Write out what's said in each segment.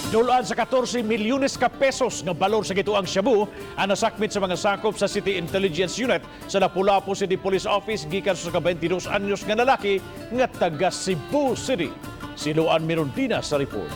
Dulaan sa 14 milyones ka pesos nga balor sa gituang shabu ang nasakmit sa mga sakop sa City Intelligence Unit sa Lapu-Lapu City Police Office gikan sa 22 anyos nga lalaki nga taga Cebu City. Si Luan Mirondina sa report.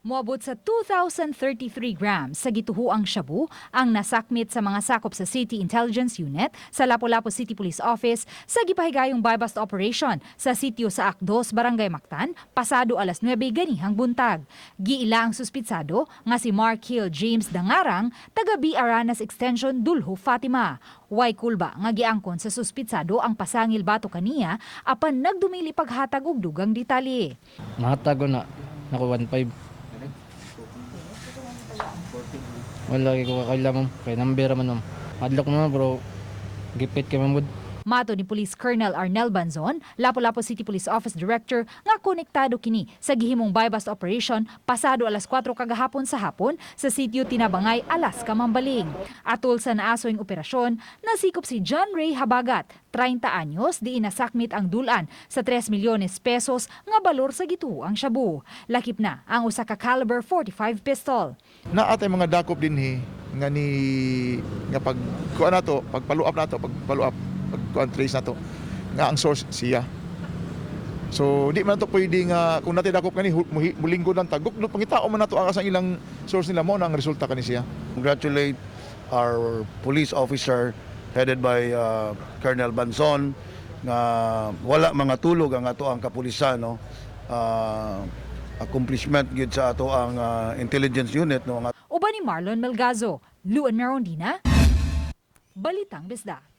Moabot sa 2,033 grams sa gituhuang shabu ang nasakmit sa mga sakop sa City Intelligence Unit sa Lapu-Lapu City Police Office sa gipahigayong buy-bust operation sa sitio sa Akdos, Barangay Mactan, pasado alas 9 ganihang buntag. Giila ang suspitsado nga si Mark Hill James Dangarang, taga B. Aranas Extension, Dulho, Fatima. Way kulba nga giangkon sa suspitsado ang pasangil bato kaniya apan nagdumili paghatag og dugang detalye. Mahatago na, naku 1.5. Wala ko kakailangan, kay number man. Adlock naman bro, gipit kay mamud. Mato ni Police Colonel Arnel Banzon, Lapu-Lapu City Police Office Director, nga konektado kini sa gihimong buy-bust operation pasado alas 4 kagahapon sa hapon sa sitio Tinabangay, Alaska, Mambaling. Atol sa naasoing operasyon, nasikop si John Ray Habagat, 30 anyos, di inasakmit ang dulan sa 3 milyones pesos nga balor sa gituo ang shabu. Lakip na ang usa ka caliber 45 pistol. Naatay mga dakop dinhi nga ni nga pag kuan nato, pag follow up pag trace na to nga ang source siya. So di man to pwede nga kung natin dakop kani mulinggo lang tagok no pangitao man nato ang asang ilang source nila mo nang resulta kani siya. Congratulate our police officer headed by Colonel Banzon nga wala mga tulog ang ato ang kapulisan no. Accomplishment gid sa ato ang intelligence unit no. Uban ni Marlon Melgazo, Luan Mirondina, Balitang Bisda.